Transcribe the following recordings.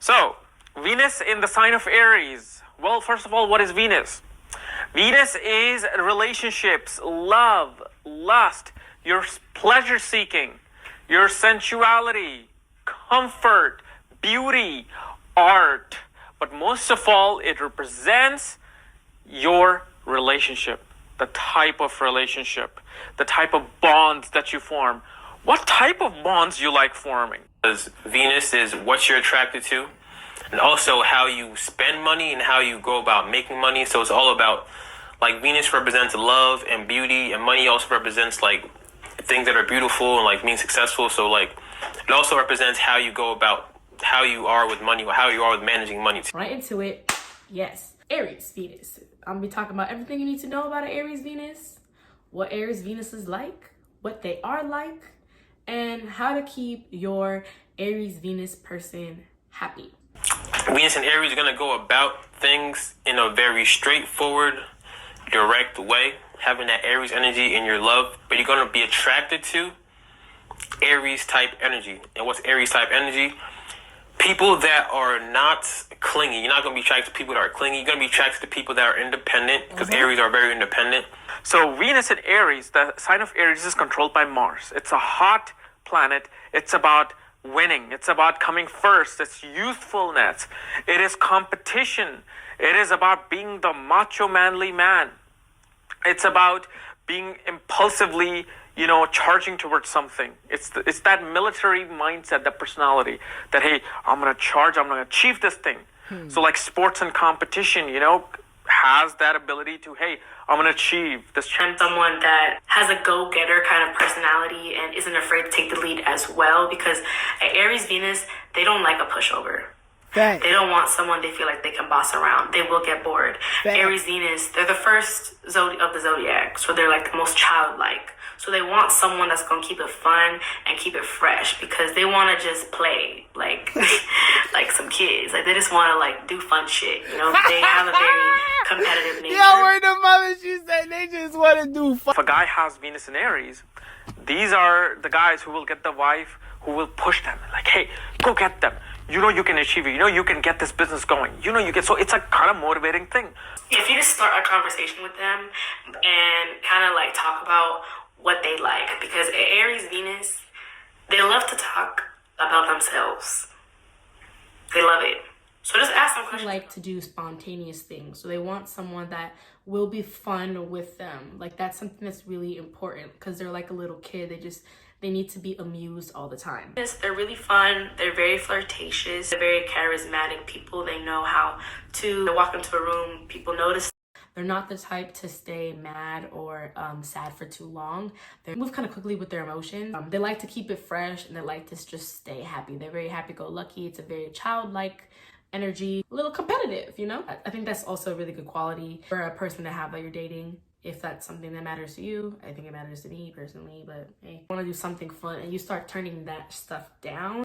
So, Venus in the sign of Aries. Well, first of all, what is Venus? Venus is relationships, love, lust, your pleasure seeking, your sensuality, comfort, beauty, art. But most of all, it represents your relationship, the type of relationship, the type of bonds that you form. What type of bonds you like forming? Because Venus is what you're attracted to, and also how you spend money and how you go about making money. So it's all about, like, Venus represents love and beauty, and money also represents like things that are beautiful and like being successful. So like it also represents how you go about how you are with money, or how you are with managing money. Right into it. Yes, Aries Venus. I'm gonna be talking about everything you need to know about an Aries Venus, what Aries Venus is like, what they are like, and how to keep your Aries Venus person happy. Venus and Aries are going to go about things in a very straightforward, direct way, having that Aries energy in your love, but you're going to be attracted to Aries type energy. And what's Aries type energy? People that are not clingy. You're not going to be attracted to people that are clingy. You're going to be attracted to people that are independent, because Aries are very independent. So Venus in Aries, the sign of Aries is controlled by Mars. It's a hot planet. It's about winning. It's about coming first. It's youthfulness. It is competition. It is about being the macho manly man. It's about being impulsively, charging towards something. It's that military mindset, that personality that, hey, I'm going to charge, I'm going to achieve this thing. So like sports and competition, has that ability to, hey, I'm going to achieve this. I'm someone that has a go-getter kind of personality and isn't afraid to take the lead as well, because at Aries Venus, they don't like a pushover. Thanks. They don't want someone they feel like they can boss around. They will get bored. Thanks. Aries Venus, they're the first of the zodiac, so they're like the most childlike. So they want someone that's going to keep it fun and keep it fresh, because they want to just play like like some kids. Like they just want to like do fun shit. They have a very competitive nature. Yo, where the mother, she said they just want to do fun. If a guy has Venus in Aries, these are the guys who will get the wife, who will push them. Like, hey, go get them. You can achieve it. You can get this business going. So it's a kind of motivating thing. If you just start a conversation with them and kind of like talk about what they like, because Aries Venus, they love to talk about themselves. They love it. So just ask them questions. They like to do spontaneous things. So they want someone that will be fun with them. Like that's something that's really important, because they're like a little kid. They need to be amused all the time. They're really fun. They're very flirtatious. They're very charismatic people. They know how to walk into a room. People notice. They're not the type to stay mad or sad for too long. They move kind of quickly with their emotions. They like to keep it fresh, and they like to just stay happy. They're very happy-go-lucky. It's a very childlike energy, a little competitive, I think that's also a really good quality for a person to have that you're dating. If that's something that matters to you, I think it matters to me personally, but hey, want to do something fun and you start turning that stuff down,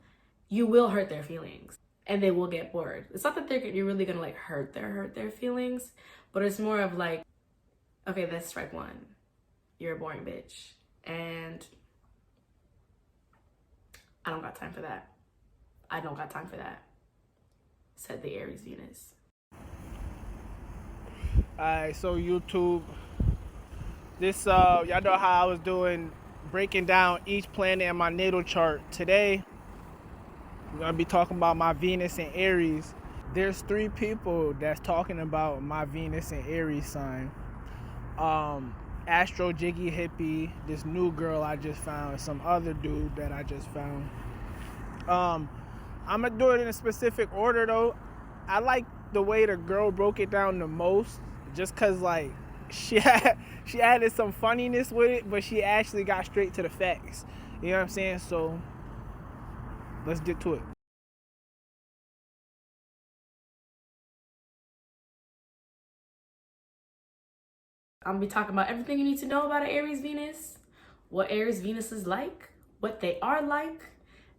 you will hurt their feelings and they will get bored. It's not that you're really gonna like hurt their feelings, but it's more of like, okay, that's strike one. You're a boring bitch. And I don't got time for that. I don't got time for that, said the Aries Venus. Alright, so YouTube, this y'all know how I was breaking down each planet in my natal chart. Today we're gonna be talking about my Venus and Aries. There's 3 people that's talking about my Venus and Aries sign. Astro Jiggy Hippie, this new girl I just found, some other dude that I just found. I'm gonna do it in a specific order though. I like the way the girl broke it down the most, just cause like she added some funniness with it, but she actually got straight to the facts. You know what I'm saying? So let's get to it. I'm gonna be talking about everything you need to know about an Aries Venus, what Aries Venus is like, what they are like,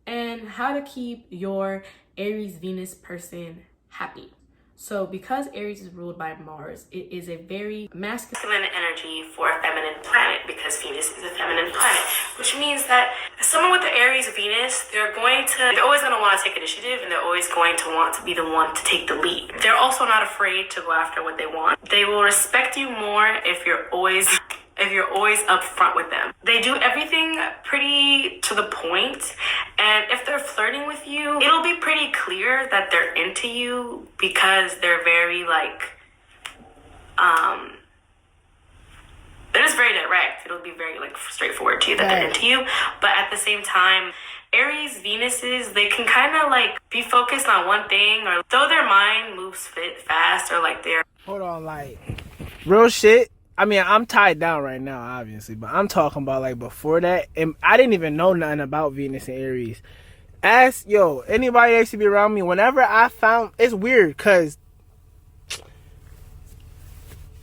and how to keep your Aries Venus person happy. So because Aries is ruled by Mars, it is a very masculine energy for a feminine planet, because Venus is a feminine planet, which means that Someone with the Aries Venus, they're always going to want to take initiative, and they're always going to want to be the one to take the lead. They're also not afraid to go after what they want. They will respect you more if you're always upfront with them. They do everything pretty to the point, and if they're flirting with you, it'll be pretty clear that they're into you because they're very they're just very direct. It'll be very straightforward to you that they're into you. But at the same time, Aries Venuses, they can kind of be focused on one thing, or though their mind moves fast, or they're... Hold on, real shit. I mean, I'm tied down right now, obviously, but I'm talking about before that, and I didn't even know nothing about Venus and Aries. Anybody that used to be around me, whenever I found, it's weird, because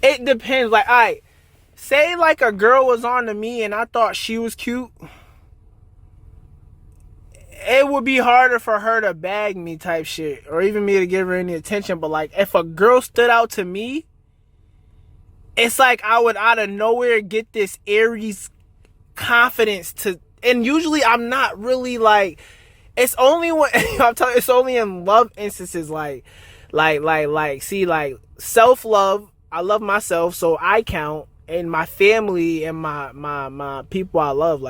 it depends. Alright, say a girl was on to me and I thought she was cute, it would be harder for her to bag me type shit, or even me to give her any attention. But if a girl stood out to me, it's I would out of nowhere get this Aries confidence to, and usually I'm not really it's only when it's only in love instances, self-love. I love myself, so I count, and my family and my people I love.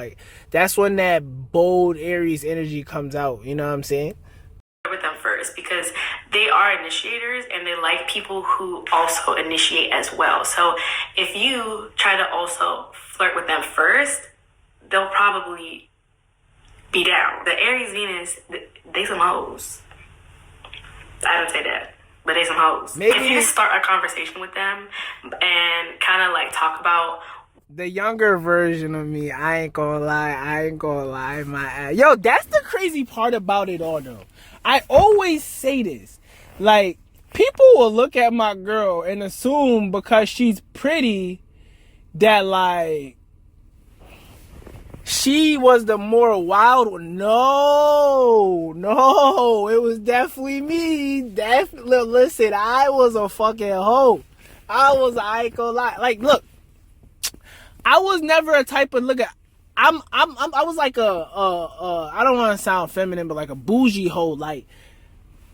That's when that bold Aries energy comes out. You know what I'm saying? With them first, because they are initiators, and they like people who also initiate as well. So if you try to also flirt with them first, they'll probably be down. The Aries Venus, they some hoes. I don't say that, but they some hoes. Maybe if you just start a conversation with them and kind of talk about the younger version of me, I ain't gonna lie, my ass. Yo, that's the crazy part about it all, though. I always say this. People will look at my girl and assume because she's pretty that, she was the more wild one. No, it was definitely me. Listen, I was a fucking hoe. I ain't gonna lie. Look, I was never a type of I was I don't want to sound feminine, but a bougie hoe.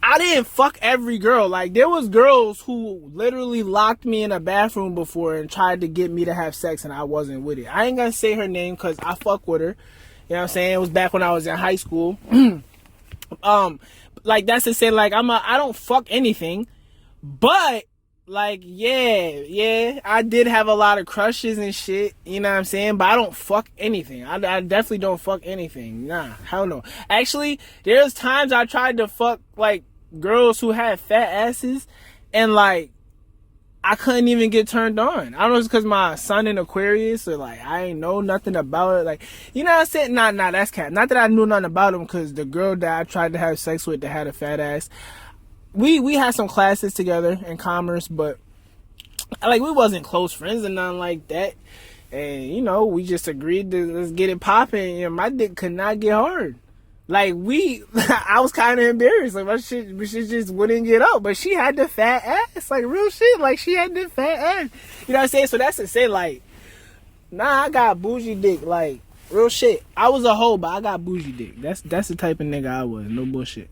I didn't fuck every girl. There was girls who literally locked me in a bathroom before and tried to get me to have sex, and I wasn't with it. I ain't gonna say her name because I fuck with her. You know what I'm saying? It was back when I was in high school. That's to say, I don't fuck anything, but yeah, I did have a lot of crushes and shit, you know what I'm saying? But I don't fuck anything. I definitely don't fuck anything. Nah, hell no. Actually, there's times I tried to fuck, girls who had fat asses, and, I couldn't even get turned on. I don't know if it's because my son in Aquarius, or, I ain't know nothing about it. You know what I'm saying? Nah, that's cat. Not that I knew nothing about him, because the girl that I tried to have sex with that had a fat ass, we had some classes together in commerce, but we wasn't close friends and nothing like that. And we just agreed to let's get it popping. My dick could not get hard. I was kind of embarrassed. My shit just wouldn't get up. But she had the fat ass, real shit. She had the fat ass. You know what I'm saying? So that's to say, nah, I got bougie dick. Real shit. I was a hoe, but I got bougie dick. That's the type of nigga I was. No bullshit.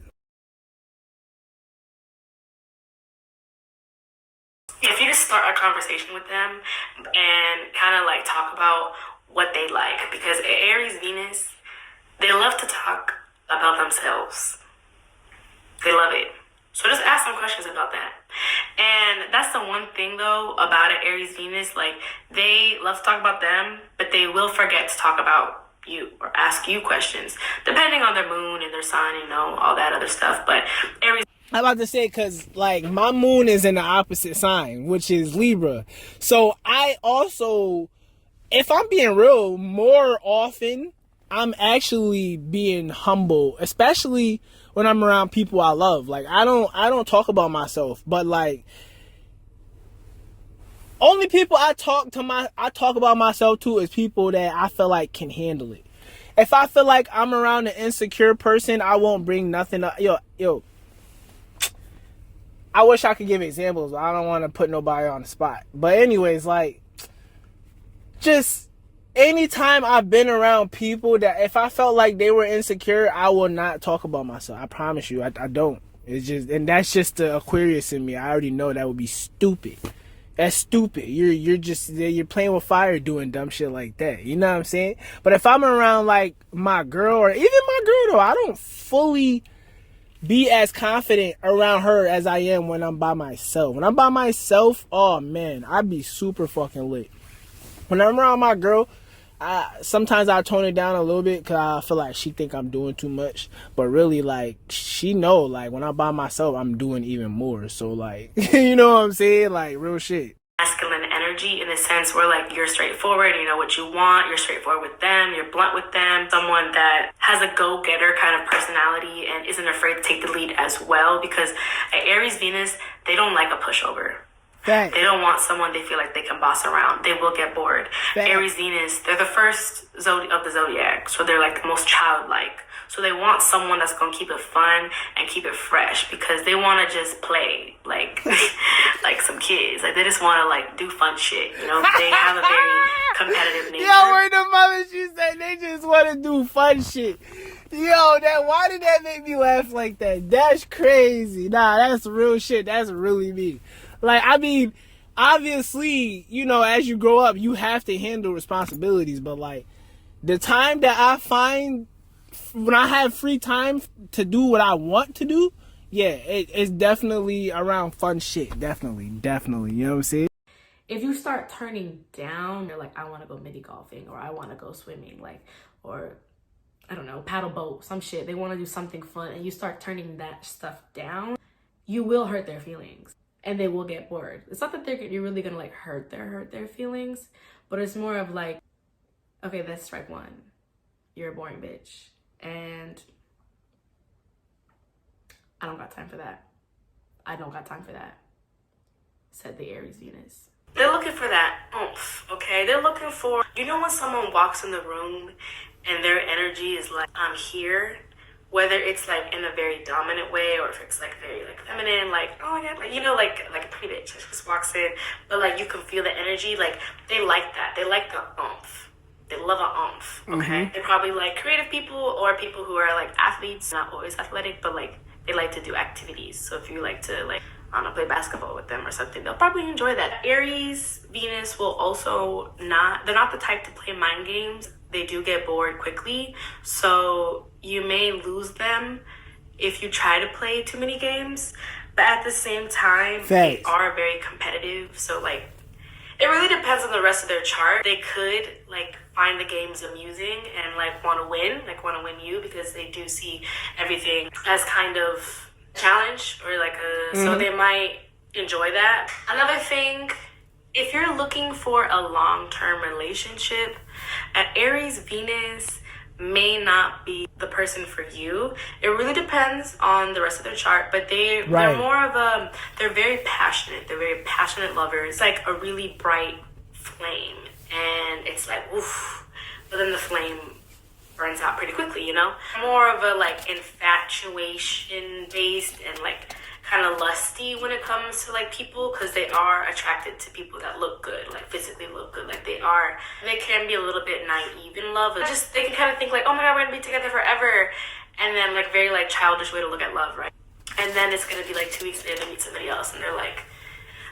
if you just start a conversation with them and kind of talk about what they like, because Aries Venus, they love to talk about themselves. They love it. So just ask some questions about that. And that's the one thing though about an Aries Venus, they love to talk about them, but they will forget to talk about you or ask you questions, depending on their moon and their sign, all that other stuff. But Aries, I'm about to say, because, my moon is in the opposite sign, which is Libra. So, I also, if I'm being real, more often, I'm actually being humble, especially when I'm around people I love. I don't talk about myself, but, only people I talk about myself to is people that I feel can handle it. If I feel I'm around an insecure person, I won't bring nothing up. Yo, I wish I could give examples, but I don't want to put nobody on the spot. But anyways, just anytime I've been around people that if I felt like they were insecure, I will not talk about myself. I promise you, I don't. It's just, and that's just the Aquarius in me. I already know that would be stupid. That's stupid. You're playing with fire doing dumb shit like that. You know what I'm saying? But if I'm around like my girl or even my girl though, I don't fully be as confident around her as I am when I'm by myself. When I'm by myself, oh man, I be super fucking lit. When I'm around my girl, sometimes I tone it down a little bit because I feel like she think I'm doing too much. But really, like, she know, like, when I'm by myself, I'm doing even more. So, like, you know what I'm saying? Like, real shit. Masculine energy in the sense where like you're straightforward, you know what you want, you're straightforward with them, you're blunt with them, someone that has a go-getter kind of personality and isn't afraid to take the lead as well, because at Aries Venus, they don't like a pushover. Fact. They don't want someone they feel like they can boss around. They will get bored. Fact. Aries Venus, they're the first of the zodiac, so they're like the most childlike. So they want someone that's gonna keep it fun and keep it fresh, because they want to just play like like some kids. Like they just want to like do fun shit. You know, they have a very competitive nature. Yo, where the mother, she said they just want to do fun shit. Yo, why did that make me laugh like that? That's crazy. Nah, that's real shit. That's really me. Like, I mean, obviously, you know, as you grow up, you have to handle responsibilities. But, like, the time that I find when I have free time to do what I want to do, yeah, it's definitely around fun shit. Definitely. You know what I'm saying? If you start turning down, you're like, I want to go mini golfing, or I want to go swimming, like, or I don't know, paddle boat, some shit. They want to do something fun, and you start turning that stuff down, you will hurt their feelings. And they will get bored. It's not that you're really gonna like hurt their feelings, but it's more of like, okay, that's strike one. You're a boring bitch, and I don't got time for that. I don't got time for that, said the Aries Venus. They're looking for that oomph, okay? They're looking for, you know, when someone walks in the room and their energy is like, I'm here. Whether it's like in a very dominant way or if it's like very like feminine, like, oh my god, like, you know, like a pretty bitch that just walks in, but like you can feel the energy, like they like that. They like the oomph. They love an oomph, okay? They probably like creative people or people who are like athletes, not always athletic, but like they like to do activities. So if you like to like, I don't know, play basketball with them or something, they'll probably enjoy that. Aries Venus will also they're not the type to play mind games. They do get bored quickly, so you may lose them if you try to play too many games. But at the same time, they are very competitive. So like, it really depends on the rest of their chart. They could like find the games amusing and like want to win you, because they do see everything as kind of challenge or like so they might enjoy that. Another thing, if you're looking for a long-term relationship, Aries Venus may not be the person for you. It really depends on the rest of their chart, but they're more of they're very passionate. They're very passionate lovers. It's like a really bright flame, and it's like, woof, but then the flame burns out pretty quickly, you know? More of a like infatuation based and like kind of lusty when it comes to like people, because they are attracted to people that look good, like physically look good. Like they can be a little bit naive in love. Just they can kind of think like, oh my god, we're gonna be together forever, and then like very like childish way to look at love, right? And then it's gonna be like 2 weeks later to meet somebody else, and they're like,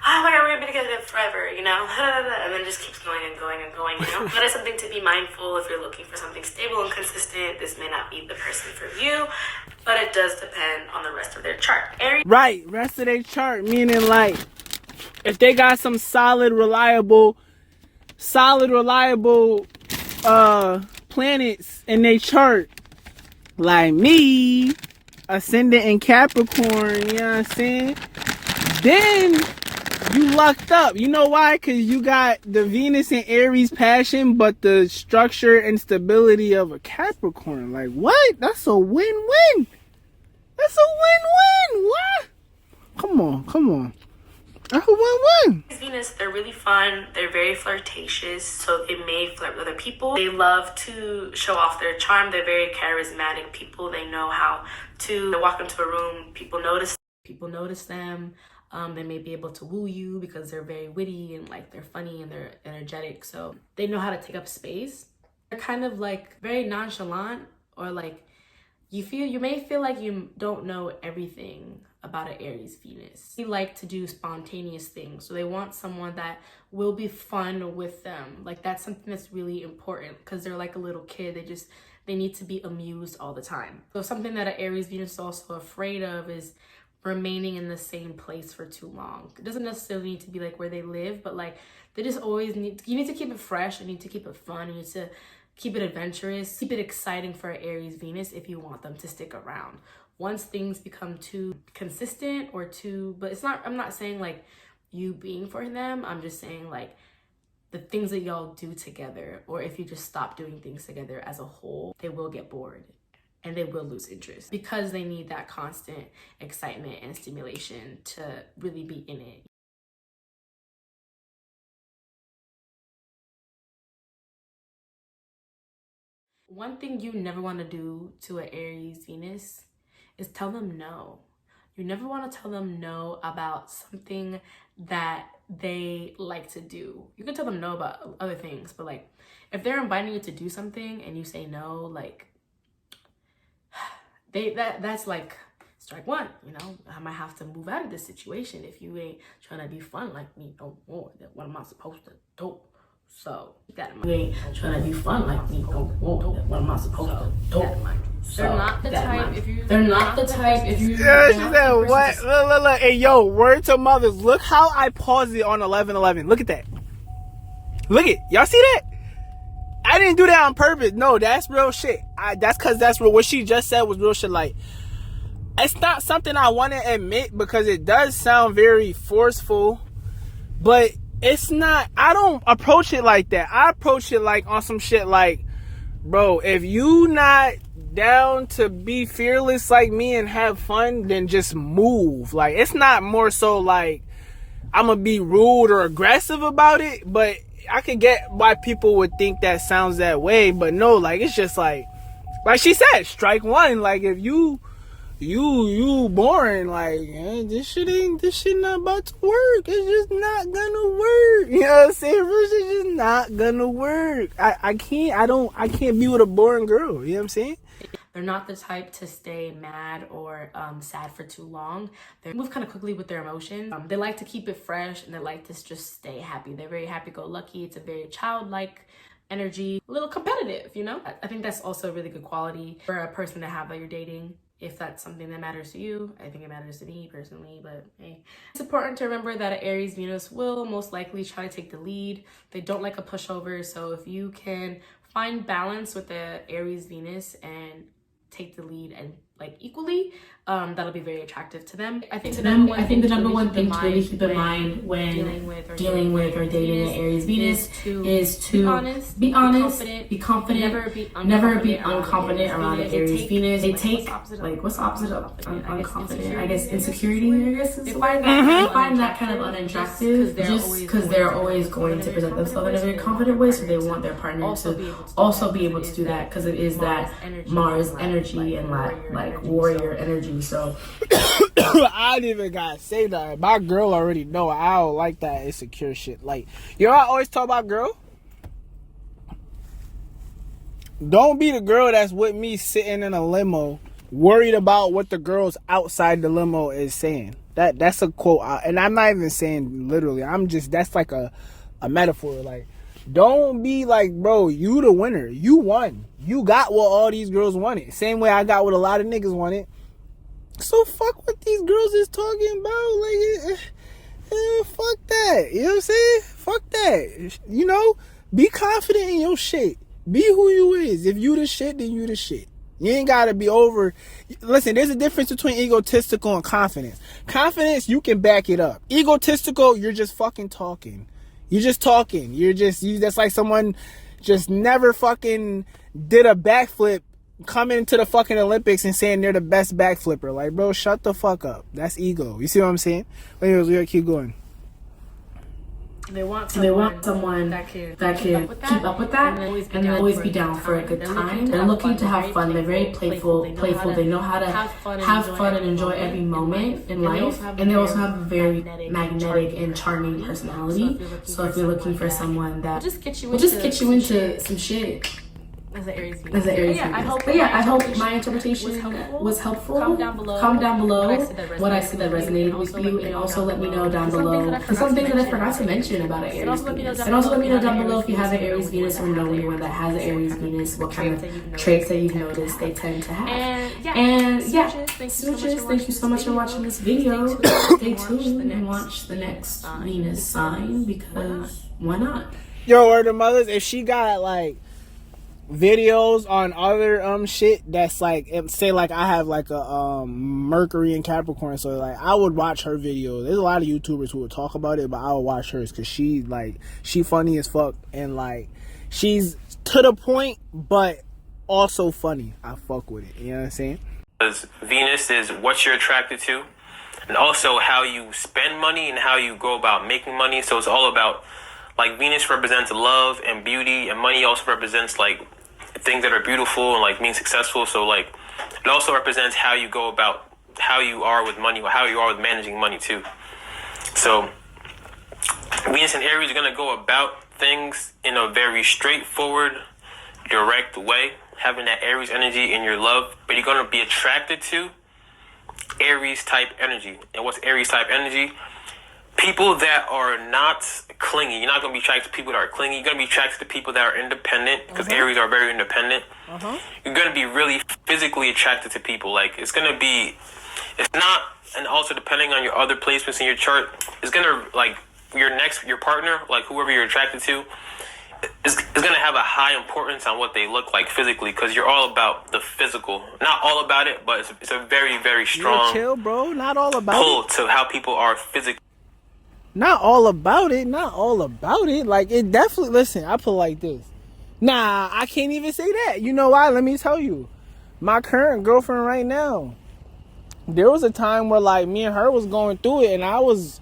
oh my god, we're gonna be together forever, you know? And then just keeps going and going and going, you know? That is something to be mindful if you're looking for something stable and consistent. This may not be the person for you, but it does depend on the rest of their chart. Right, rest of their chart, meaning like, if they got some solid, reliable planets in their chart, like me, ascendant in Capricorn, you know what I'm saying? Then you lucked up. You know why? Because you got the Venus and Aries passion, but the structure and stability of a Capricorn. Like, what? That's a win-win. That's a win-win. What? Come on. That's a win-win. Venus, they're really fun. They're very flirtatious, so they may flirt with other people. They love to show off their charm. They're very charismatic people. They know how to walk into a room. People notice them. They may be able to woo you because they're very witty and like they're funny and they're energetic. So they know how to take up space. They're kind of like very nonchalant, or like you may feel like you don't know everything about an Aries Venus. They like to do spontaneous things. So they want someone that will be fun with them. Like that's something that's really important because they're like a little kid. They need to be amused all the time. So something that an Aries Venus is also afraid of is remaining in the same place for too long. It doesn't necessarily need to be like where they live, but like they just always you need to keep it fresh, you need to keep it fun, you need to keep it adventurous, keep it exciting for an Aries Venus if you want them to stick around. Once things become too consistent or I'm not saying like you being for them, I'm just saying like the things that y'all do together, or if you just stop doing things together as a whole, they will get bored and they will lose interest because they need that constant excitement and stimulation to really be in it. One thing you never want to do to an Aries Venus is tell them no. You never want to tell them no about something that they like to do. You can tell them no about other things, but like if they're inviting you to do something and you say no, like that's like strike one, you know? I might have to move out of this situation if you ain't trying to be fun like me no more. Then what am I supposed to do? So that you ain't trying to be fun like me no more. Then what am I supposed to do? They're not the type if you. They're not the type if you. Yeah, she said what? Look. Hey, yo, word to mothers. Look how I paused it on 11:11. Look at that. Look it. Y'all see that? I didn't do that on purpose. No, that's real shit. That's because that's real. What she just said was real shit. Like, it's not something I want to admit because it does sound very forceful, but it's not. I don't approach it like that. I approach it like on some shit like, bro, if you not down to be fearless like me and have fun, then just move. Like, it's not more so like I'm gonna be rude or aggressive about it, but I could get why people would think that sounds that way. But no, like, it's just like she said, strike one. Like, if you boring, like, this shit not about to work. It's just not gonna work. You know what I'm saying? It's just not gonna work. I can't be with a boring girl. You know what I'm saying? They're not the type to stay mad or sad for too long. They move kind of quickly with their emotions. They like to keep it fresh and they like to just stay happy. They're very happy-go-lucky. It's a very childlike energy, a little competitive, you know? I think that's also a really good quality for a person to have that you're dating. If that's something that matters to you, I think it matters to me personally, but hey. It's important to remember that an Aries Venus will most likely try to take the lead. They don't like a pushover, so if you can find balance with the Aries Venus and take the lead and like equally, that'll be very attractive to them. I think the number one thing to really keep in mind when dealing with or dating an Aries Venus is to be honest, be confident, never be unconfident around an Aries Venus. They take, like, what's the opposite of unconfident? I guess insecurity, I guess, is the word. They find that kind of unattractive just because they're always going to present themselves in a very confident way, so they want their partner to also be able to do that because it is that Mars energy and like warrior energy. So I didn't even gotta say that. My girl already know I don't like that insecure shit. Like, you know, I always talk about girl. Don't be the girl that's with me sitting in a limo, worried about what the girls outside the limo is saying. That's a quote, and I'm not even saying literally. That's like a metaphor. Like, don't be like, bro, you the winner. You won. You got what all these girls wanted. Same way I got what a lot of niggas wanted. So fuck what these girls is talking about. Like, fuck that. You know what I'm saying? Fuck that. You know, be confident in your shit. Be who you is. If you the shit, then you the shit. You ain't gotta be over. Listen, there's a difference between egotistical and confidence. Confidence, you can back it up. Egotistical, you're just fucking talking. You're just talking. That's like someone just never fucking did a backflip, coming to the fucking Olympics and saying they're the best backflipper. Like, bro, shut the fuck up. That's ego. You see what I'm saying? Anyways, we gotta keep going. They want someone that can keep up with that and they'll always be down for a good time. They're looking to have fun. They're very playful. They know how to have fun and enjoy every moment in life. And they also have a very magnetic and charming personality. So if you're looking for someone that will just get you into some shit. As an Aries Venus. I hope my interpretation was helpful. Comment down below what I see that resonated with you, and also let me know down below some things that I forgot to mention about an Aries Venus. And also let me know down below if you have an Aries Venus or know anyone that has an Aries Venus, what kind of traits that you've noticed they tend to have. And yeah, smooches, thank you so much for watching this video. Stay tuned and watch the next Venus sign, because why not? Yo, or the mothers, if she got like videos on other shit that's like, say like I have like a Mercury and Capricorn, so like I would watch her videos. There's a lot of YouTubers who would talk about it, but I would watch hers because she funny as fuck, and like she's to the point but also funny. I fuck with it, you know what I'm saying? Because Venus is what you're attracted to, and also how you spend money and how you go about making money. So it's all about, like, Venus represents love and beauty, and money also represents like things that are beautiful and like being successful. So like it also represents how you go about how you are with money, or how you are with managing money too. So Venus and Aries are going to go about things in a very straightforward, direct way, having that Aries energy in your love, but you're going to be attracted to Aries type energy. And what's Aries type energy? People that are not clingy. You're not going to be attracted to people that are clingy. You're going to be attracted to people that are independent, because Aries are very independent. You're going to be really physically attracted to people. Like, it's not, and also depending on your other placements in your chart, it's going to, like, your partner, like whoever you're attracted to, is going to have a high importance on what they look like physically, because you're all about the physical. Not all about it, but it's a very, very strong chill, bro. Not all about pull to how people are physically. Not all about it. Like, it definitely, listen, I put it like this. Nah, I can't even say that. You know why? Let me tell you. My current girlfriend right now, there was a time where like me and her was going through it, and I was,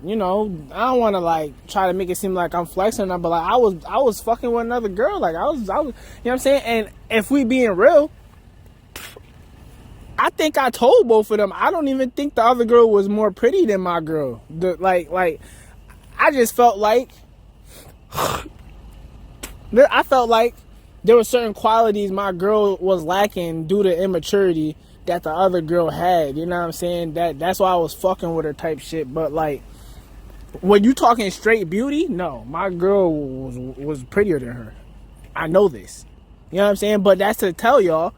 you know, I don't want to like try to make it seem like I'm flexing or, but like I was fucking with another girl. Like I was, you know what I'm saying? And if we being real, I think I told both of them. I don't even think the other girl was more pretty than my girl. Like I just felt like there were certain qualities my girl was lacking due to immaturity that the other girl had. You know what I'm saying? That's why I was fucking with her type shit. But like, when you talking straight beauty, no, my girl was prettier than her. I know this. You know what I'm saying? But that's to tell y'all,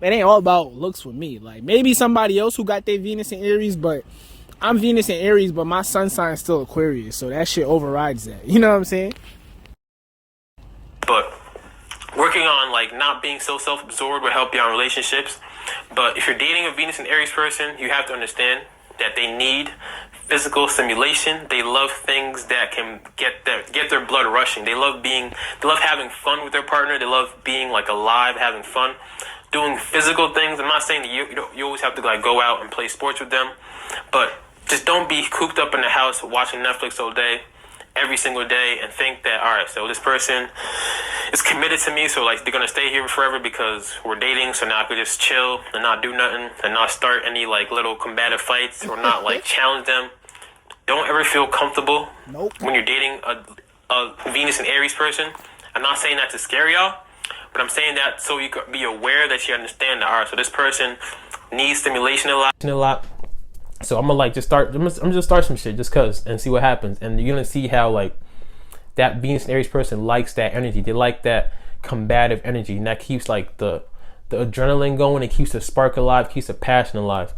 it ain't all about looks with me. Like, maybe somebody else who got their Venus in Aries, but I'm Venus in Aries, but my sun sign's still Aquarius, so that shit overrides that. You know what I'm saying? But working on like not being so self-absorbed will help you on relationships. But if you're dating a Venus and Aries person, you have to understand that they need physical stimulation. They love things that can get their blood rushing. They love having fun with their partner. They love being like alive, having fun, doing physical things. I'm not saying that you always have to like go out and play sports with them, but just don't be cooped up in the house watching Netflix all day, every single day, and think that, all right, so this person is committed to me, so like they're gonna stay here forever because we're dating, so now I could just chill and not do nothing and not start any like little combative fights or not like challenge them. Don't ever feel comfortable when you're dating a Venus and Aries person. I'm not saying that to scare y'all, but I'm saying that so you could be aware that you understand that, all right, so this person needs stimulation a lot. So I'm gonna just start some shit just cause and see what happens. And you're gonna see how like that Venus and Aries person likes that energy. They like that combative energy, and that keeps like the adrenaline going. It keeps the spark alive, keeps the passion alive.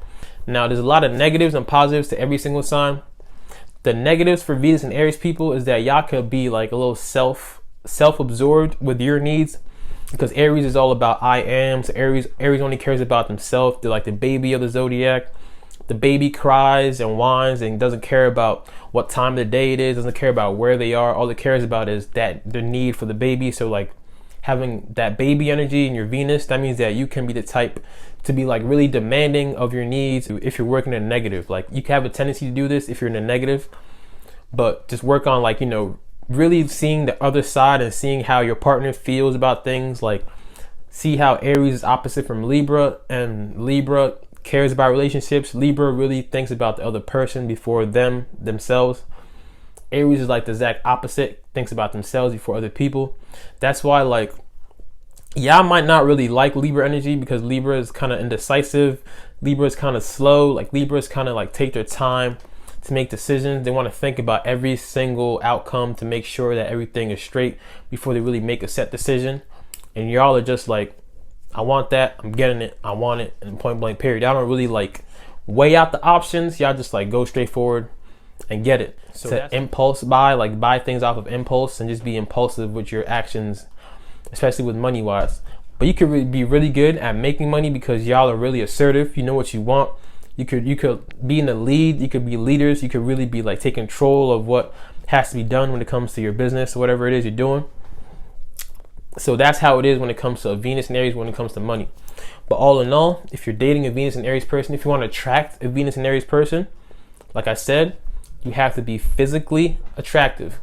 Now there's a lot of negatives and positives to every single sign. The negatives for Venus and Aries people is that y'all could be like a little self-absorbed with your needs, because Aries is all about I am. So Aries only cares about themselves. They're like the baby of the zodiac. The baby cries and whines and doesn't care about what time of the day it is, doesn't care about where they are. All it cares about is that the need for the baby. So like having that baby energy in your Venus, that means that you can be the type to be like really demanding of your needs if you're working in a negative. Like you can have a tendency to do this if you're in a negative, but just work on like, really seeing the other side and seeing how your partner feels about things. Like, see how Aries is opposite from Libra, and Libra cares about relationships. Libra really thinks about the other person before themselves. Aries is like the exact opposite, thinks about themselves before other people. That's why, like, y'all might not really like Libra energy, because Libra is kind of indecisive. Libra is kind of slow. Like, Libra is kind of like take their time to make decisions. They want to think about every single outcome to make sure that everything is straight before they really make a set decision. And y'all are just like, I want that, I'm getting it, I want it, and point blank period. Y'all don't really like weigh out the options. Y'all just like go straight forward and get it. So to impulse buy, like buy things off of impulse and just be impulsive with your actions, especially with money wise. But you could be really good at making money because y'all are really assertive. You know what you want. You could be in the lead. You could be leaders. You could really be like take control of what has to be done when it comes to your business or whatever it is you're doing. So that's how it is when it comes to Venus and Aries, when it comes to money. But all in all, if you're dating a Venus and Aries person, if you want to attract a Venus and Aries person, like I said, you have to be physically attractive.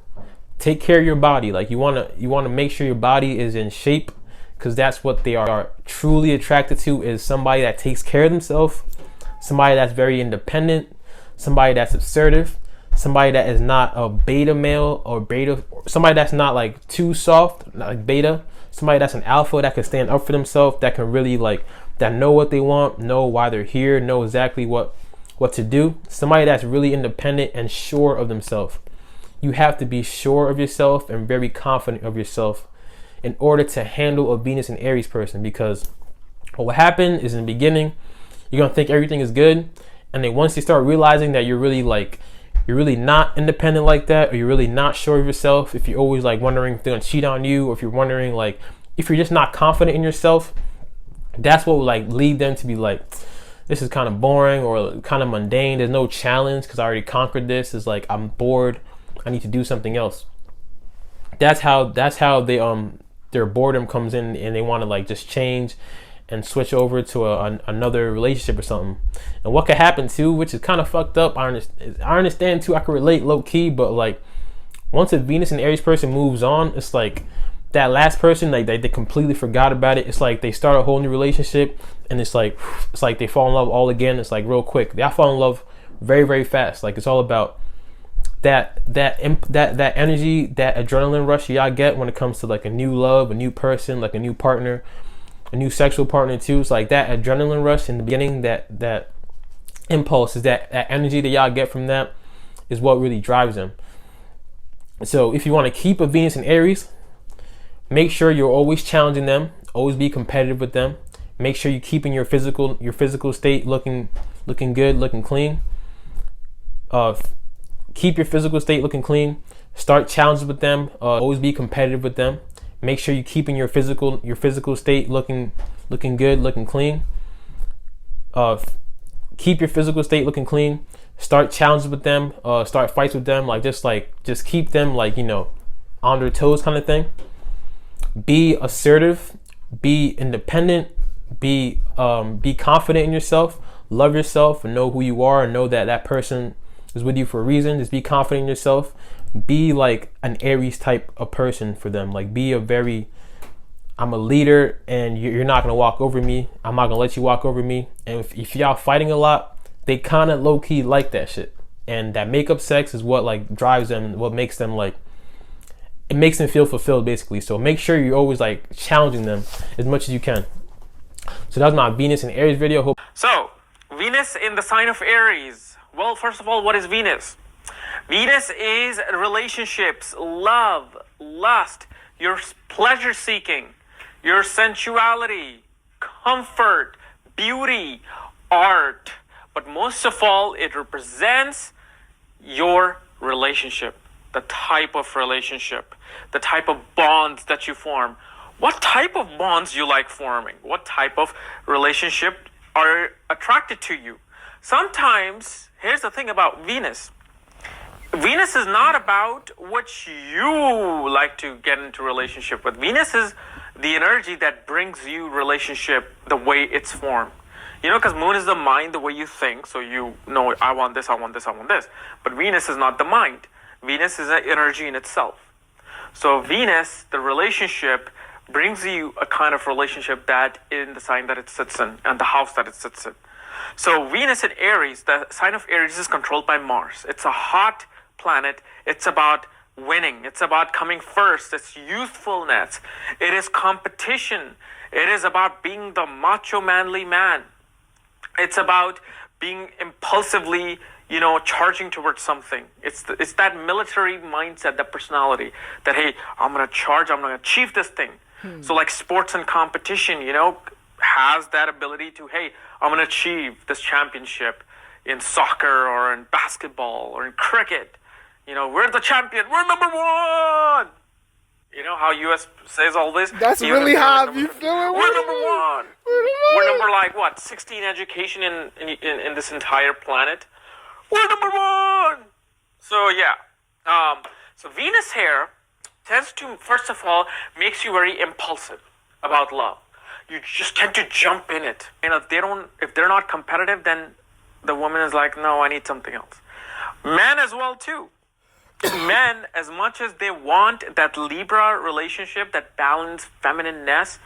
Take care of your body. Like, you want to make sure your body is in shape, because that's what they are truly attracted to, is somebody that takes care of themselves, somebody that's very independent, somebody that's assertive, somebody that is not a beta male or beta, somebody that's not like too soft, not like beta, somebody that's an alpha that can stand up for themselves, that can really like, that know what they want, know why they're here, know exactly what to do. Somebody that's really independent and sure of themselves. You have to be sure of yourself and very confident of yourself in order to handle a Venus and Aries person, because what happened is in the beginning, you're going to think everything is good. And then once you start realizing that you're really not independent like that, or you're really not sure of yourself, if you're always like wondering if they're going to cheat on you, or if you're wondering like, if you're just not confident in yourself, that's what will like lead them to be like, this is kind of boring or kind of mundane. There's no challenge because I already conquered this. It's like, I'm bored. I need to do something else. That's how they their boredom comes in, and they want to like just change and switch over to another relationship or something. And what could happen too, which is kind of fucked up, I understand too, I can relate low key, but like once a Venus and Aries person moves on, it's like that last person, like they completely forgot about it. It's like they start a whole new relationship, and it's like they fall in love all again. It's like real quick. They fall in love very, very fast. Like, it's all about that energy, that adrenaline rush y'all get when it comes to like a new love, a new person, like a new partner, a new sexual partner too. It's like that adrenaline rush in the beginning, that impulse, is that energy that y'all get from that is what really drives them. So if you want to keep a Venus and Aries, make sure you're always challenging them, always be competitive with them. Make sure you're keeping your physical state looking good, looking clean. Keep your physical state looking clean. Start challenges with them. Always be competitive with them. Make sure you're keeping your physical state looking good, looking clean. Keep your physical state looking clean. Start challenges with them. Start fights with them. Just keep them on their toes, kind of thing. Be assertive. Be independent. Be confident in yourself. Love yourself and know who you are, and know that person is with you for a reason. Just be confident in yourself. Be like an Aries type of person for them. Like, be I'm a leader, and you're not gonna walk over me. I'm not gonna let you walk over me. And if y'all fighting a lot, they kind of low key like that shit. And that makeup sex is what like drives them, what makes them like, it makes them feel fulfilled basically. So make sure you're always like challenging them as much as you can. So that was my Venus and Aries video. So Venus in the sign of Aries. Well, first of all, what is Venus? Venus is relationships, love, lust, your pleasure seeking, your sensuality, comfort, beauty, art. But most of all, it represents your relationship, the type of relationship, the type of bonds that you form. What type of bonds you like forming? What type of relationship are attracted to you? Sometimes, here's the thing about Venus. Venus is not about what you like to get into relationship with. Venus is the energy that brings you relationship the way it's formed. Because Moon is the mind, the way you think. So I want this, I want this, I want this. But Venus is not the mind. Venus is an energy in itself. So Venus, the relationship, brings you a kind of relationship that in the sign that it sits in and the house that it sits in. So Venus in Aries, the sign of Aries is controlled by Mars. It's a hot planet. It's about winning. It's about coming first. It's youthfulness. It is competition. It is about being the macho manly man. It's about being impulsively, charging towards something. It's that military mindset, that personality that, hey, I'm going to charge, I'm going to achieve this thing. So like sports and competition, has that ability to, hey, I'm going to achieve this championship in soccer or in basketball or in cricket. We're the champion. We're number one. You know how U.S. says all this? That's really how you feeling. We're number one. We're number 16 education in this entire planet. We're number one. So yeah. So Venus here tends to, first of all, makes you very impulsive about love. You just tend to jump in it. If they're not competitive, then the woman is like, no, I need something else. Men as well too. Men, as much as they want that Libra relationship, that balanced feminineness,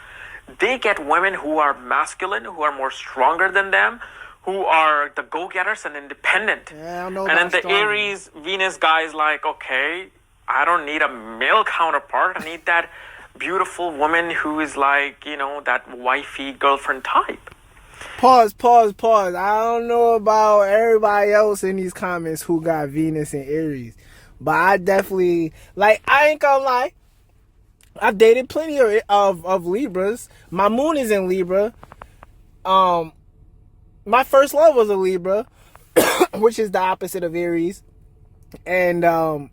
they get women who are masculine, who are more stronger than them, who are the go-getters and independent. Yeah, I know. And then the Aries, Venus guy is like, okay, I don't need a male counterpart. I need that beautiful woman who is like, that wifey girlfriend type. Pause. I don't know about everybody else in these comments who got Venus and Aries. But I definitely, I ain't gonna lie. I've dated plenty of Libras. My moon is in Libra. My first love was a Libra, which is the opposite of Aries. And I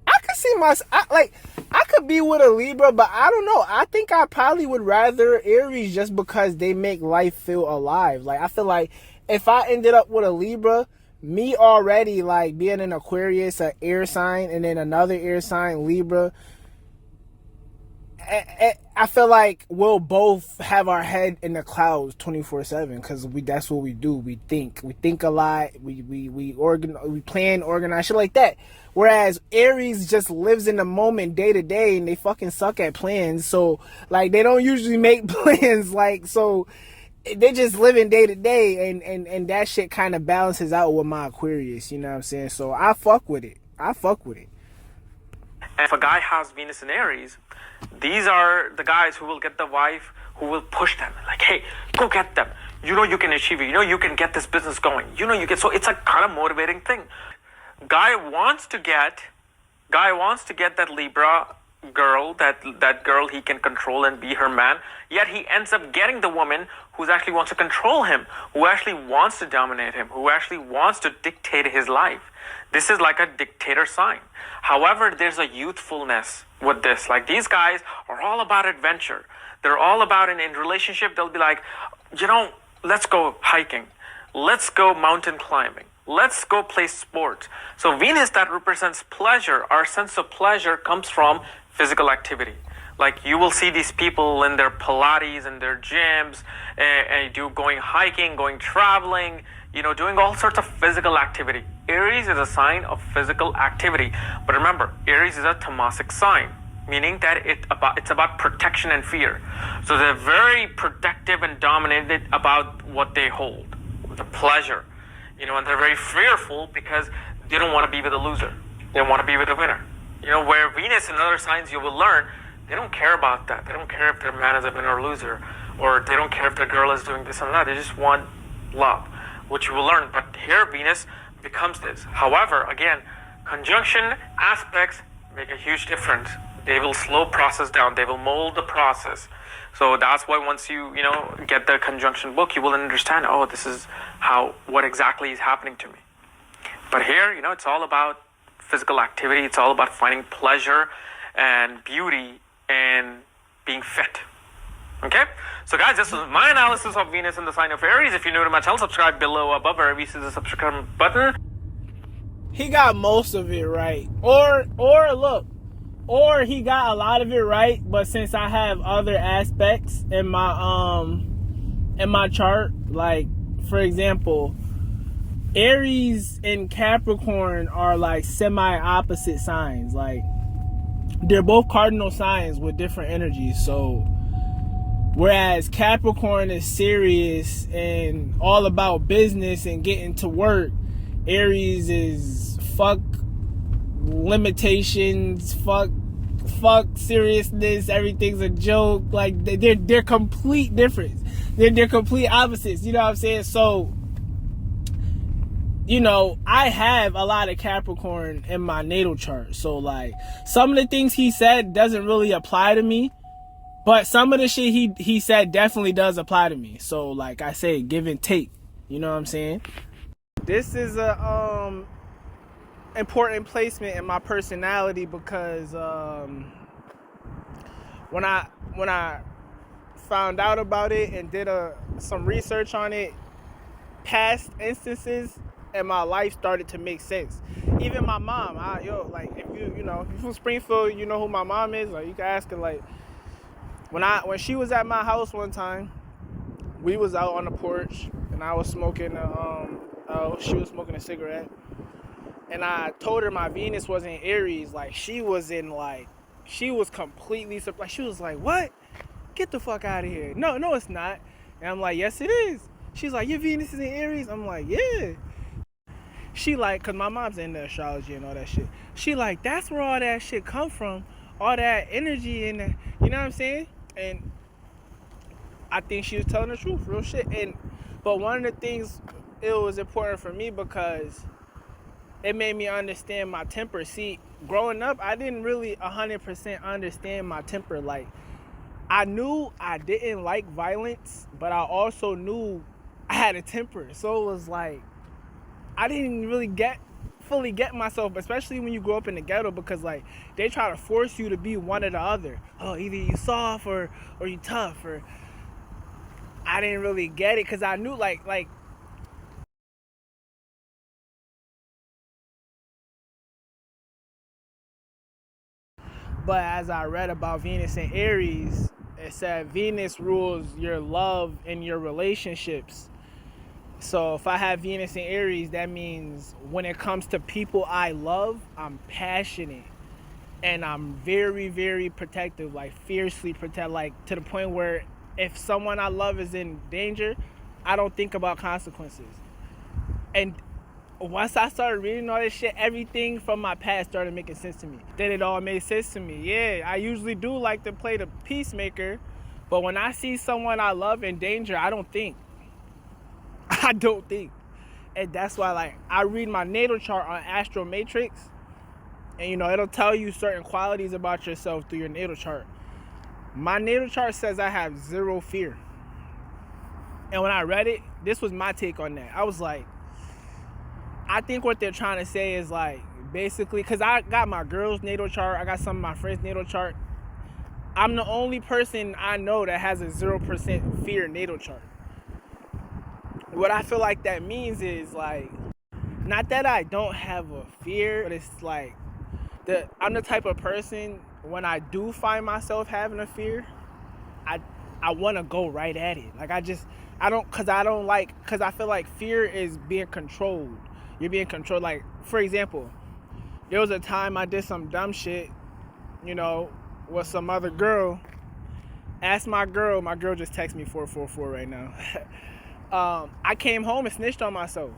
could see I could be with a Libra, but I don't know. I think I probably would rather Aries just because they make life feel alive. I feel like if I ended up with a Libra, me already being an Aquarius, an air sign, and then another air sign, Libra, I feel like we'll both have our head in the clouds 24/7 because that's what we do. We think a lot. We plan, organize, shit like that. Whereas Aries just lives in the moment, day to day, and they fucking suck at plans. So they don't usually make plans. So they just living day to day, and that shit kind of balances out with my Aquarius. You know what I'm saying? So I fuck with it. And if a guy has Venus in Aries, these are the guys who will get the wife, who will push them. Like, hey, go get them. You can achieve it. You can get this business going. You can. So it's a kind of motivating thing. Guy wants to get that Libra girl, that girl he can control and be her man. Yet he ends up getting the woman who actually wants to control him, who actually wants to dominate him, who actually wants to dictate his life. This is like a dictator sign. However, there's a youthfulness with this. These guys are all about adventure. They're all about in relationship. They'll be like, let's go hiking. Let's go mountain climbing. Let's go play sports. So Venus, that represents pleasure. Our sense of pleasure comes from physical activity. You will see these people in their Pilates and their gyms, and going hiking, going traveling, doing all sorts of physical activity. Aries is a sign of physical activity. But remember, Aries is a tamasic sign, meaning that it's about protection and fear. So they're very protective and dominated about what they hold, the pleasure. And they're very fearful because they don't want to be with a loser. They want to be with a winner. Where Venus and other signs you will learn, they don't care about that. They don't care if their man is a winner or loser, or they don't care if their girl is doing this and that. They just want love, which you will learn. But here Venus becomes this. However, again, conjunction aspects make a huge difference. They will slow process down. They will mold the process. So that's why once you get the conjunction book, you will understand, this is what exactly is happening to me. But here, it's all about physical activity. It's all about finding pleasure and beauty and being fit. Okay? So guys, this was my analysis of Venus in the sign of Aries. If you're new to my channel, subscribe below above wherever you see the subscribe button. He got most of it right. Or he got a lot of it right, but since I have other aspects in my chart, for example, Aries and Capricorn are like semi-opposite signs. Like, they're both cardinal signs with different energies. So whereas Capricorn is serious and all about business and getting to work, Aries is fuck limitations, fuck seriousness, everything's a joke. Like, they're complete difference. They're complete opposites, you know what I'm saying? So, you know, I have a lot of Capricorn in my natal chart. So, like, some of the things he said doesn't really apply to me, but some of the shit he said definitely does apply to me. So, like I say, give and take. You know what I'm saying? This is a important placement in my personality because when I found out about it and did some research on it, past instances in my life started to make sense. Even my mom, like, if you're from Springfield, you know who my mom is. Like, you can ask her. Like, when she was at my house one time, we was out on the porch and I was smoking she was smoking a cigarette, and I told her my Venus was in Aries. Like, she was completely surprised. She was like, "What? Get the fuck out of here." No, it's not. And I'm like, "Yes, it is." She's like, "Your Venus is in Aries?" I'm like, "Yeah." She like, cause my mom's into astrology and all that shit. She like, "That's where all that shit come from, all that energy and that," you know what I'm saying? And I think she was telling the truth, real shit. But one of the things, it was important for me because it made me understand my temper. See, growing up, I didn't really 100% understand my temper. Like, I knew I didn't like violence, but I also knew I had a temper. So it was like, I didn't really fully get myself, especially when you grow up in the ghetto, because like they try to force you to be one or the other. Oh, either you soft or you tough. Or I didn't really get it because I knew like but as I read about Venus and Aries, it said Venus rules your love and your relationships. So if I have Venus and Aries, that means when it comes to people I love, I'm passionate and I'm very, very protective, like fiercely protect, like to the point where if someone I love is in danger, I don't think about consequences. And once I started reading all this shit, everything from my past started making sense to me. Then it all made sense to me. Yeah, I usually do like to play the peacemaker, but when I see someone I love in danger, I don't think. I don't think. And that's why, like, I read my natal chart on Astro Matrix, and you know, it'll tell you certain qualities about yourself through your natal chart. My natal chart says I have zero fear. And when I read it, this was my take on that. I was like, I think what they're trying to say is like, basically, because I got my girl's natal chart, I got some of my friends' natal chart. I'm the only person I know that has a 0% fear natal chart. What I feel like that means is like, not that I don't have a fear, but it's like, I'm the type of person, when I do find myself having a fear, I want to go right at it. Like, because I feel like fear is being controlled. You're being controlled. Like, for example, there was a time I did some dumb shit, you know, with some other girl. Ask my girl just texted me 444 right now. I came home and snitched on myself.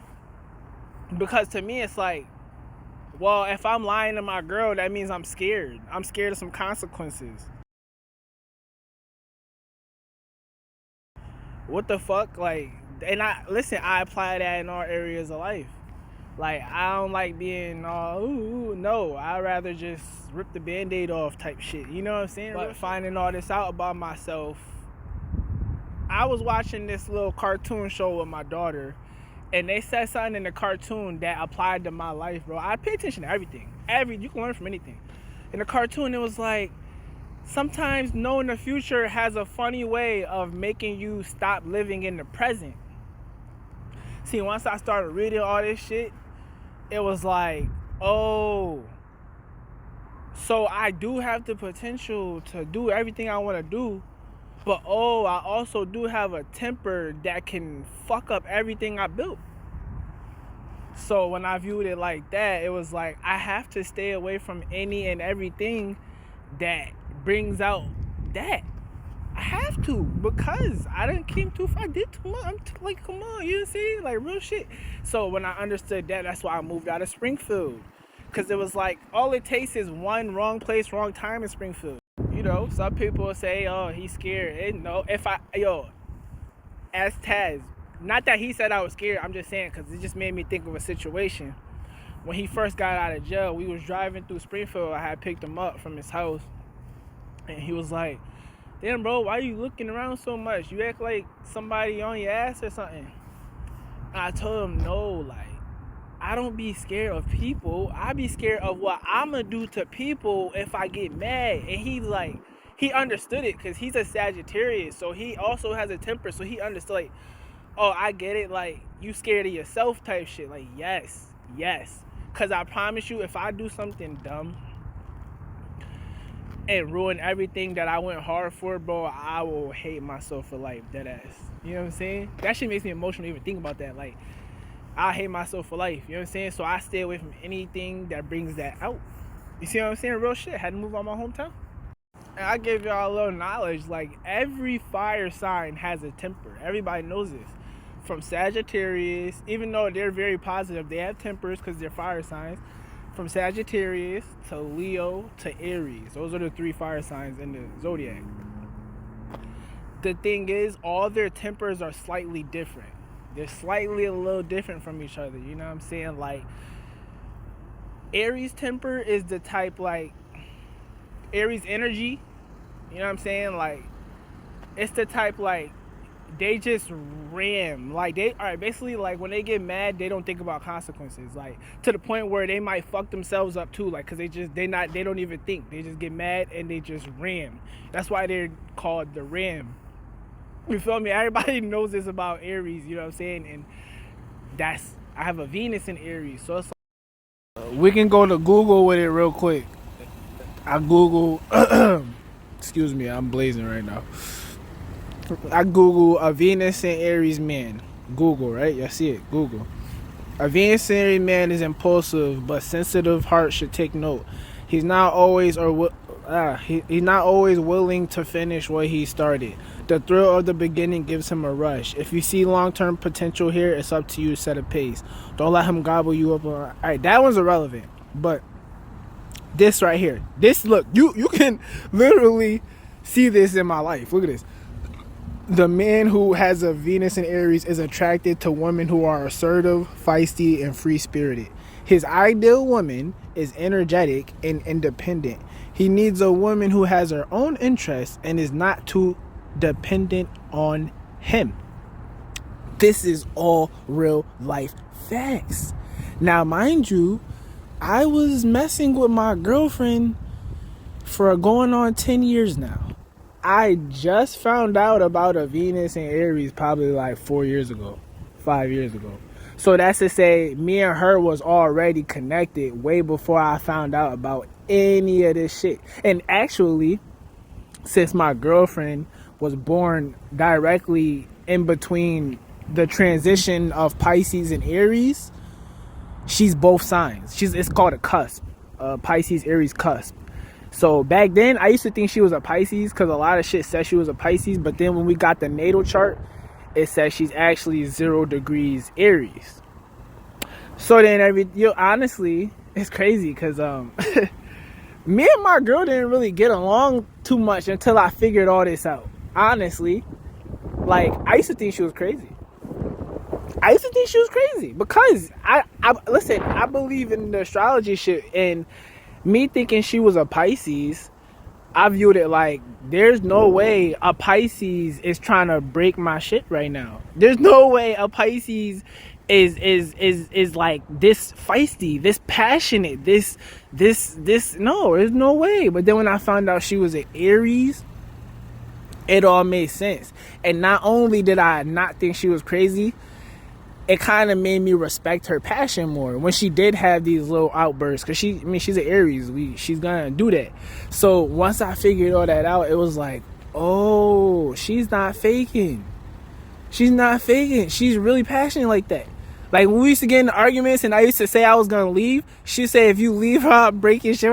Because to me, it's like, well, if I'm lying to my girl, that means I'm scared. I'm scared of some consequences. What the fuck? Like, and I apply that in all areas of life. Like, I don't like being all, ooh, no. I'd rather just rip the Band-Aid off type shit. You know what I'm saying? But finding all this out about myself, I was watching this little cartoon show with my daughter, and they said something in the cartoon that applied to my life, bro. I pay attention to everything. You can learn from anything. In the cartoon, it was like, sometimes knowing the future has a funny way of making you stop living in the present. See, once I started reading all this shit, it was like, oh, so I do have the potential to do everything I want to do, but oh, I also do have a temper that can fuck up everything I built. So when I viewed it like that, it was like I have to stay away from any and everything that brings out that. I have to, because I done came too far. I did too much. Like, come on, you know what I'm saying? Like, real shit. So when I understood that, that's why I moved out of Springfield. Because it was like, all it takes is one wrong place, wrong time in Springfield. You know, some people will say, oh, he's scared. And no, as Taz, not that he said I was scared, I'm just saying, because it just made me think of a situation. When he first got out of jail, we was driving through Springfield. I had picked him up from his house. And he was like, damn, bro, why are you looking around so much? You act like somebody on your ass or something. And I told him, no, like, I don't be scared of people. I be scared of what I'm going to do to people if I get mad. And he understood it because he's a Sagittarius. So he also has a temper. So he understood, like, oh, I get it. Like, you scared of yourself type shit. Like, yes. Because I promise you, if I do something dumb and ruin everything that I went hard for, bro, I will hate myself for life, dead ass. You know what I'm saying? That shit makes me emotional to even think about that. Like, I hate myself for life. You know what I'm saying? So I stay away from anything that brings that out. You see what I'm saying? Real shit. Had to move out my hometown. And I gave y'all a little knowledge. Like, every fire sign has a temper. Everybody knows this. From Sagittarius, even though they're very positive, they have tempers because they're fire signs. From Sagittarius to Leo to Aries. Those are the 3 fire signs in the zodiac. The thing is, all their tempers are slightly different. They're slightly a little different from each other. You know what I'm saying? Like, Aries temper is the type, like, Aries energy. You know what I'm saying? Like, it's the type, like, they just ram. Like, basically, like, when they get mad, they don't think about consequences. Like, to the point where they might fuck themselves up too. Like, cause they don't even think. They just get mad and they just ram. That's why they're called the ram. You feel me? Everybody knows this about Aries, you know what I'm saying? And I have a Venus in Aries. So it's like, we can go to Google with it real quick. I Google, excuse me, I'm blazing right now. I Google a Venus and Aries man. Google, right? Y'all see it? Google. A Venus and Aries man is impulsive, but sensitive heart should take note. He's not always he's not always willing to finish what he started. The thrill of the beginning gives him a rush. If you see long-term potential here, it's up to you to set a pace. Don't let him gobble you up. All right, that one's irrelevant. But this right here, look, you can literally see this in my life. Look at this. The man who has a Venus in Aries is attracted to women who are assertive, feisty, and free-spirited. His ideal woman is energetic and independent. He needs a woman who has her own interests and is not too dependent on him. This is all real life facts. Now, mind you, I was messing with my girlfriend for going on 10 years now. I just found out about a Venus and Aries probably like 5 years ago. So that's to say, me and her was already connected way before I found out about any of this shit. And actually, since my girlfriend was born directly in between the transition of Pisces and Aries, she's both signs. It's called a cusp, Pisces Aries cusp. So back then, I used to think she was a Pisces because a lot of shit said she was a Pisces. But then when we got the natal chart, it says she's actually 0 degrees Aries. So then honestly, it's crazy because me and my girl didn't really get along too much until I figured all this out. Honestly, like, I used to think she was crazy. Because listen, I believe in the astrology shit, and me thinking she was a Pisces, I viewed it like, there's no way a Pisces is trying to break my shit right now. There's no way a Pisces is like this feisty, this passionate, this no, there's no way. But then when I found out she was an Aries, it all made sense. And not only did I not think she was crazy, it kind of made me respect her passion more when she did have these little outbursts, because she's an Aries, she's gonna do that. So once I figured all that out, it was like, oh, she's not faking, she's really passionate like that. Like when we used to get into arguments and I used to say I was gonna leave, she'd say if you leave her, I'll break your shit.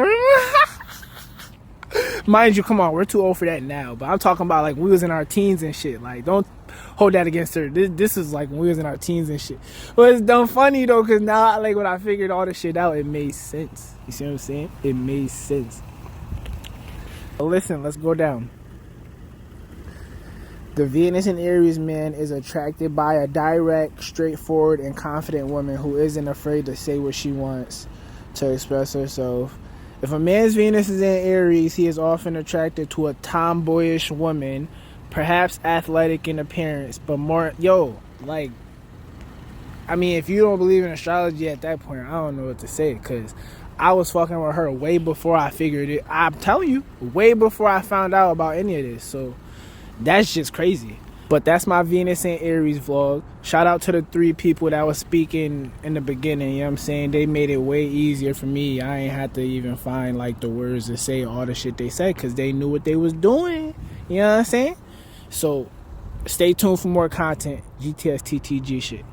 Mind you, come on, we're too old for that now. But I'm talking about like we was in our teens and shit. Like don't hold that against her. This is like when we was in our teens and shit. But it's dumb funny though, cause now like when I figured all this shit out, it made sense. You see what I'm saying? It made sense. But listen, let's go down. The Venus in Aries man is attracted by a direct, straightforward, and confident woman who isn't afraid to say what she wants, to express herself. If a man's Venus is in Aries, he is often attracted to a tomboyish woman, perhaps athletic in appearance, but more, like, I mean, if you don't believe in astrology at that point, I don't know what to say, because I was fucking with her way before I figured it. I'm telling you, way before I found out about any of this, so that's just crazy. But that's my Venus and Aries vlog. Shout out to the 3 people that was speaking in the beginning, you know what I'm saying? They made it way easier for me. I ain't had to even find like the words to say all the shit they said because they knew what they was doing. You know what I'm saying? So stay tuned for more content. GTS TTG shit.